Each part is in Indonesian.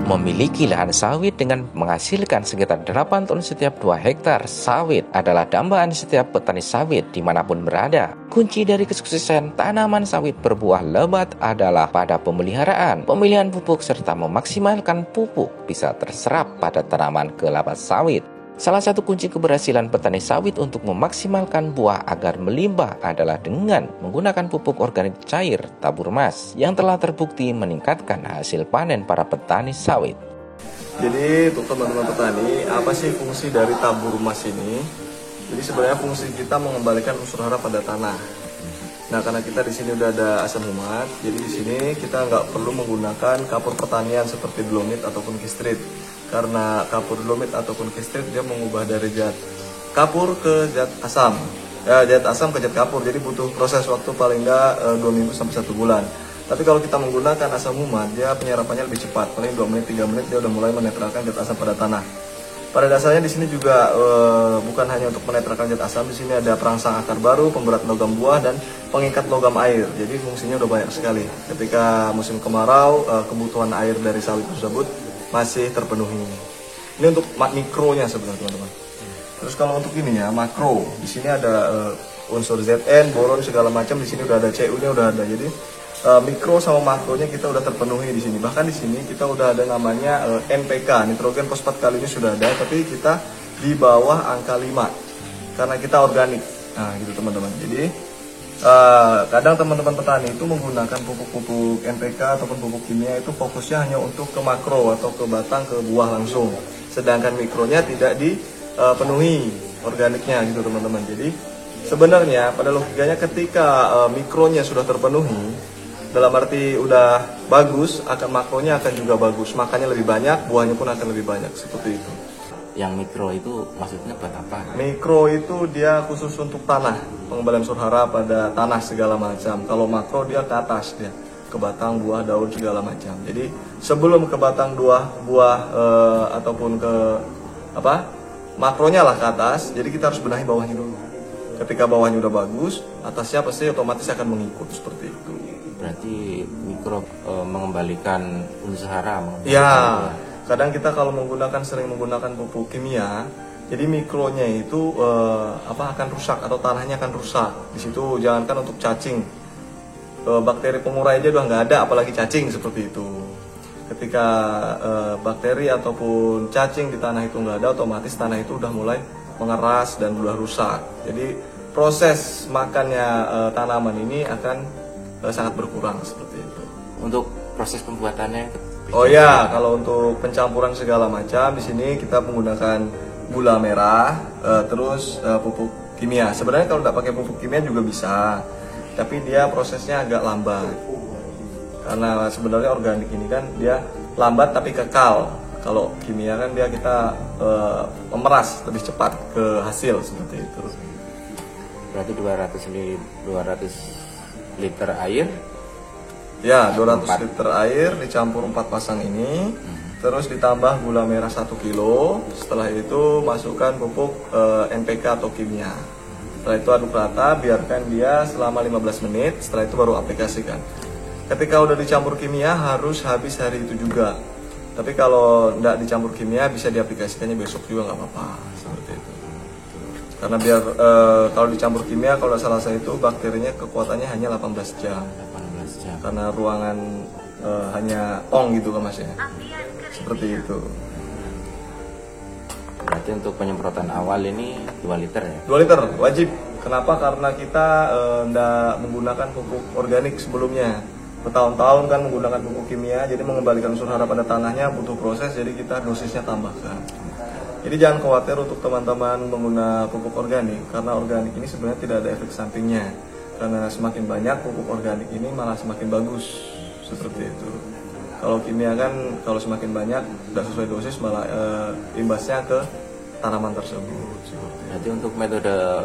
Memiliki lahan sawit dengan menghasilkan sekitar 8 ton setiap 2 hektar sawit adalah dambaan setiap petani sawit dimanapun berada. Kunci dari kesuksesan tanaman sawit berbuah lebat adalah pada pemeliharaan, pemilihan pupuk, serta memaksimalkan pupuk bisa terserap pada tanaman kelapa sawit. Salah satu kunci keberhasilan petani sawit untuk memaksimalkan buah agar melimpah adalah dengan menggunakan pupuk organik cair tabur emas yang telah terbukti meningkatkan hasil panen para petani sawit. Jadi untuk teman-teman petani, apa sih fungsi dari tabur emas ini? Jadi sebenarnya fungsi kita mengembalikan unsur hara pada tanah. Nah, karena kita di sini udah ada asam humat, jadi di sini kita nggak perlu menggunakan kapur pertanian seperti dolomit ataupun kistrit. Karena kapur dolomit ataupun kistrit dia mengubah dari zat kapur ke zat asam, zat asam ke zat kapur. Jadi butuh proses waktu paling nggak 2 minggu sampai 1 bulan. Tapi kalau kita menggunakan asam humat, dia penyerapannya lebih cepat, paling 2 menit 3 menit dia udah mulai menetralkan zat asam pada tanah. Pada dasarnya di sini juga bukan hanya untuk menetralkan zat asam, di sini ada perangsang akar baru, pemberat logam buah, dan pengikat logam air. Jadi fungsinya udah banyak sekali. Ketika musim kemarau, kebutuhan air dari sawit tersebut masih terpenuhi. Ini untuk mikronya sebenarnya teman-teman. Terus kalau untuk ini ya makro, di sini ada unsur Zn, boron segala macam, di sini udah ada Cu-nya udah ada. Jadi mikro sama makronya kita udah terpenuhi di sini. Bahkan di sini kita udah ada namanya NPK, nitrogen fosfat kalium sudah ada, tapi kita di bawah angka 5 karena kita organik. Nah, gitu teman-teman. Jadi kadang teman-teman petani itu menggunakan pupuk-pupuk NPK ataupun pupuk kimia itu fokusnya hanya untuk ke makro atau ke batang, ke buah langsung. Sedangkan mikronya tidak dipenuhi organiknya gitu teman-teman. Jadi sebenarnya pada logikanya ketika mikronya sudah terpenuhi, dalam arti udah bagus, akan makronya akan juga bagus, makannya lebih banyak, buahnya pun akan lebih banyak, seperti itu. Yang mikro itu maksudnya buat apa? Mikro itu dia khusus untuk tanah, pengembalian unsur hara pada tanah segala macam. Kalau makro dia ke atas, dia ke batang, buah, daun segala macam. Jadi sebelum ke batang buah ataupun ke makronya lah ke atas, jadi kita harus benahi bawahnya dulu. Ketika bawahnya udah bagus, atasnya pasti otomatis akan mengikut seperti itu. Berarti mikro mengembalikan unsur hara. Ya, kadang kita kalau sering menggunakan pupuk kimia, jadi mikronya itu akan rusak atau tanahnya akan rusak. Di situ jangankan untuk cacing, bakteri pengurai aja udah nggak ada, apalagi cacing seperti itu. Ketika bakteri ataupun cacing di tanah itu nggak ada, otomatis tanah itu udah mulai mengeras dan udah rusak. Jadi proses makannya tanaman ini akan sangat berkurang seperti itu. Untuk proses pembuatannya? Oh ya, kalau untuk pencampuran segala macam di sini kita menggunakan gula merah, terus pupuk kimia. Sebenarnya kalau tidak pakai pupuk kimia juga bisa, tapi dia prosesnya agak lambat. Karena sebenarnya organik ini kan dia lambat tapi kekal. Kalau kimia kan dia kita memeras lebih cepat ke hasil seperti itu. Berarti 200 liter air? Ya, 200 liter air dicampur 4 pasang ini, terus ditambah gula merah 1 kilo. Setelah itu masukkan pupuk NPK atau kimia. Setelah itu aduk rata, biarkan dia selama 15 menit. Setelah itu baru aplikasikan. Ketika udah dicampur kimia harus habis hari itu juga. Tapi kalau tidak dicampur kimia bisa diaplikasikannya besok juga nggak apa-apa, seperti itu. Karena biar kalau dicampur kimia, kalau salah saya itu bakterinya kekuatannya hanya 18 jam. Karena ruangan hanya gitu kan mas ya, seperti itu. Berarti untuk penyemprotan awal ini 2 liter ya? 2 liter wajib. Kenapa? Karena kita tidak menggunakan pupuk organik sebelumnya. Bertahun-tahun kan menggunakan pupuk kimia, jadi mengembalikan unsur hara pada tanahnya butuh proses, jadi kita dosisnya tambahkan. Jadi jangan khawatir untuk teman-teman menggunakan pupuk organik, karena organik ini sebenarnya tidak ada efek sampingnya. Karena semakin banyak pupuk organik ini malah semakin bagus, seperti itu. Kalau kimia kan kalau semakin banyak tidak sesuai dosis malah imbasnya ke tanaman tersebut. Berarti untuk metode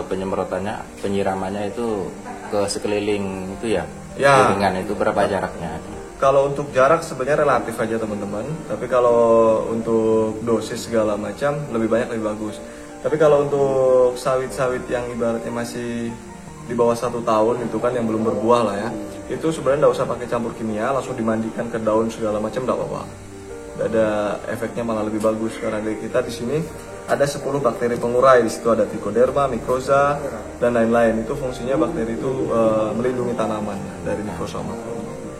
penyemprotannya, penyiramannya itu ke sekeliling itu ya? Ya. Dengan itu berapa jaraknya? Kalau untuk jarak sebenarnya relatif aja teman-teman. Tapi kalau untuk dosis segala macam lebih banyak lebih bagus. Tapi kalau untuk sawit-sawit yang ibaratnya masih di bawah 1 tahun itu kan yang belum berbuah lah ya, itu sebenarnya nggak usah pakai campur kimia, langsung dimandikan ke daun segala macam nggak apa-apa. Nggak ada efeknya, malah lebih bagus karena dari kita di sini ada 10 bakteri pengurai. Di situ ada Trichoderma, Mycorrhiza, dan lain-lain. Itu fungsinya bakteri itu melindungi tanaman dari mikrosoma.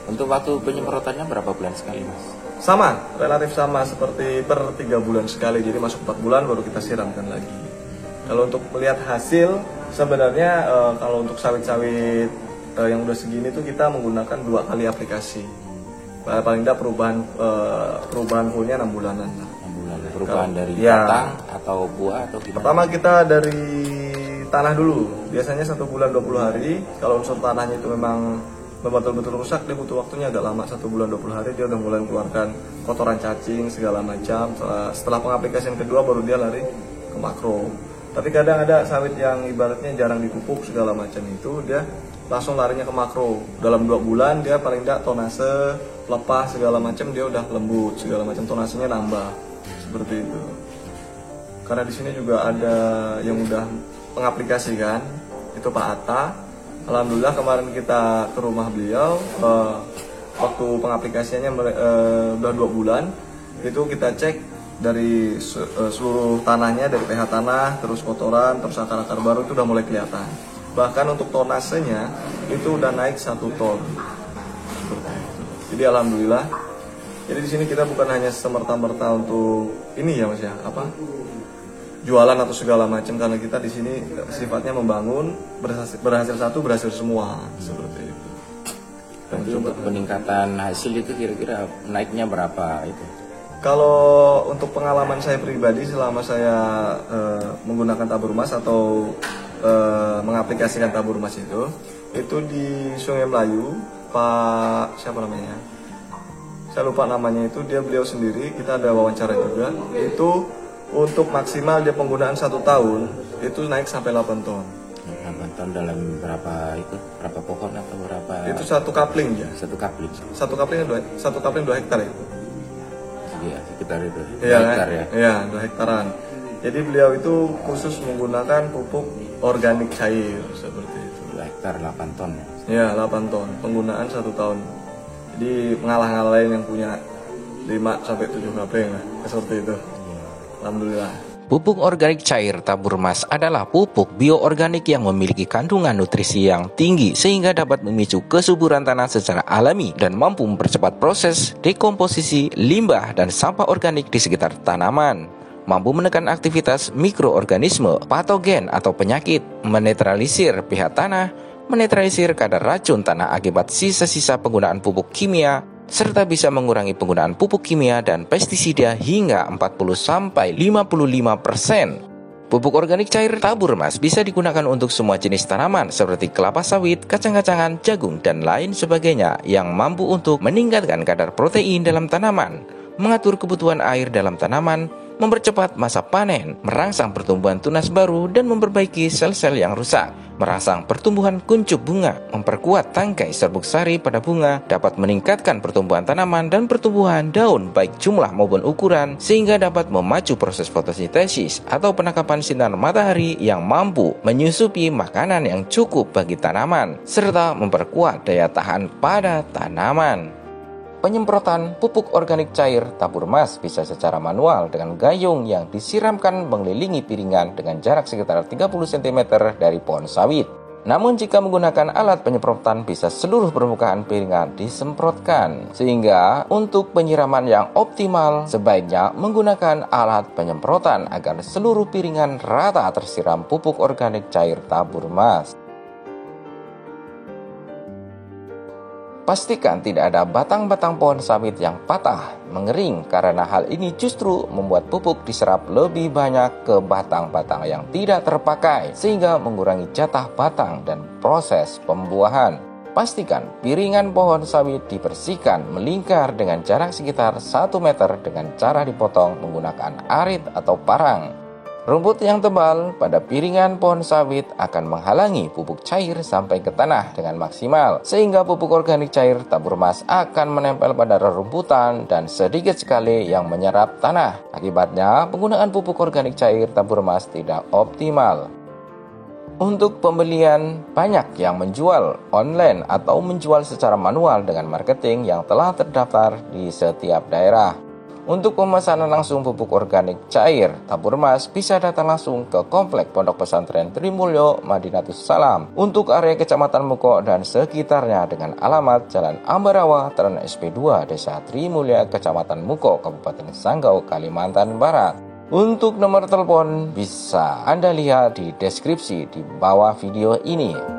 Untuk waktu penyemprotannya berapa bulan sekali, Mas? Sama, relatif sama, seperti per 3 bulan sekali. Jadi masuk 4 bulan baru kita siramkan lagi. Kalau untuk melihat hasil, sebenarnya kalau untuk sawit-sawit yang udah segini tuh kita menggunakan 2 kali aplikasi. Paling tidak perubahan fullnya 6 bulanan. 6 bulan. Perubahan dari ya, batang atau buah atau gimana? Pertama kita dari tanah dulu. Biasanya 1 bulan 20 hari. Kalau unsur tanahnya itu memang betul-betul rusak, dia butuh waktunya agak lama, 1 bulan 20 hari dia udah mulai mengeluarkan kotoran cacing segala macam. Setelah pengaplikasian kedua baru dia lari ke makro. Tapi kadang ada sawit yang ibaratnya jarang dipupuk segala macam, itu dia langsung larinya ke makro. Dalam 2 bulan dia paling tidak tonase lepas segala macam, dia udah lembut segala macam, tonasenya nambah seperti itu. Karena di sini juga ada yang udah mengaplikasikan, itu Pak Atta. Alhamdulillah kemarin kita ke rumah beliau, waktu pengaplikasiannya udah 2 bulan, itu kita cek dari seluruh tanahnya, dari pH tanah, terus kotoran, terus akar-akar baru itu udah mulai kelihatan. Bahkan untuk tonasenya itu udah naik 1 ton. Seperti itu. Jadi alhamdulillah. Jadi di sini kita bukan hanya semerta-merta untuk ini ya Mas ya, jualan atau segala macam, karena kita di sini sifatnya membangun, berhasil satu berhasil semua seperti itu. Dan untuk peningkatan hasil itu kira-kira naiknya berapa itu? Kalau untuk pengalaman saya pribadi selama saya menggunakan tabur emas atau mengaplikasikan tabur emas itu di Sungai Melayu, Pak siapa namanya? Saya lupa namanya, itu beliau sendiri, kita ada wawancara juga. Itu untuk maksimal dia penggunaan 1 tahun itu naik sampai 8 ton. 8 ton dalam berapa itu? Berapa pohon atau berapa? Itu 1 kapling ya. 1 kapling. 1 kapling 2 hektar ya. Iya, sekitar itu. Iya, 2 hektar ya. Iya, 2 hektaran. Jadi beliau itu khusus menggunakan pupuk organik cair seperti itu. 2 hektar 8 ton ya. Iya, 8 ton. Penggunaan 1 tahun. Jadi mengalah-ngalahin yang punya 5 sampai 7 kapling lah. Seperti itu. Alhamdulillah. Pupuk organik cair tabur emas adalah pupuk bioorganik yang memiliki kandungan nutrisi yang tinggi sehingga dapat memicu kesuburan tanah secara alami dan mampu mempercepat proses dekomposisi limbah dan sampah organik di sekitar tanaman, mampu menekan aktivitas mikroorganisme, patogen atau penyakit, menetralisir pH tanah, menetralisir kadar racun tanah akibat sisa-sisa penggunaan pupuk kimia, serta bisa mengurangi penggunaan pupuk kimia dan pestisida hingga 40-55%. Pupuk organik cair tabur emas bisa digunakan untuk semua jenis tanaman seperti kelapa sawit, kacang-kacangan, jagung, dan lain sebagainya yang mampu untuk meningkatkan kadar protein dalam tanaman, mengatur kebutuhan air dalam tanaman, mempercepat masa panen, merangsang pertumbuhan tunas baru dan memperbaiki sel-sel yang rusak, merangsang pertumbuhan kuncup bunga, memperkuat tangkai serbuk sari pada bunga, dapat meningkatkan pertumbuhan tanaman dan pertumbuhan daun baik jumlah maupun ukuran, sehingga dapat memacu proses fotosintesis atau penangkapan sinar matahari yang mampu menyusupi makanan yang cukup bagi tanaman, serta memperkuat daya tahan pada tanaman. Penyemprotan pupuk organik cair tabur emas bisa secara manual dengan gayung yang disiramkan mengelilingi piringan dengan jarak sekitar 30 cm dari pohon sawit. Namun jika menggunakan alat penyemprotan bisa seluruh permukaan piringan disemprotkan. Sehingga untuk penyiraman yang optimal sebaiknya menggunakan alat penyemprotan agar seluruh piringan rata tersiram pupuk organik cair tabur emas. Pastikan tidak ada batang-batang pohon sawit yang patah, mengering, karena hal ini justru membuat pupuk diserap lebih banyak ke batang-batang yang tidak terpakai, sehingga mengurangi jatah batang dan proses pembuahan. Pastikan piringan pohon sawit dibersihkan melingkar dengan jarak sekitar 1 meter dengan cara dipotong menggunakan arit atau parang. Rumput yang tebal pada piringan pohon sawit akan menghalangi pupuk cair sampai ke tanah dengan maksimal, sehingga pupuk organik cair tabur emas akan menempel pada rerumputan dan sedikit sekali yang menyerap tanah. Akibatnya, penggunaan pupuk organik cair tabur emas tidak optimal. Untuk pembelian, banyak yang menjual online atau menjual secara manual dengan marketing yang telah terdaftar di setiap daerah. Untuk pemesanan langsung pupuk organik cair tabur emas bisa datang langsung ke Komplek Pondok Pesantren Trimulyo Madinatus Salam untuk area Kecamatan Muko dan sekitarnya dengan alamat Jalan Ambarawa, Tren SP2, Desa Trimulya, Kecamatan Muko, Kabupaten Sanggau, Kalimantan Barat. Untuk nomor telepon bisa Anda lihat di deskripsi di bawah video ini.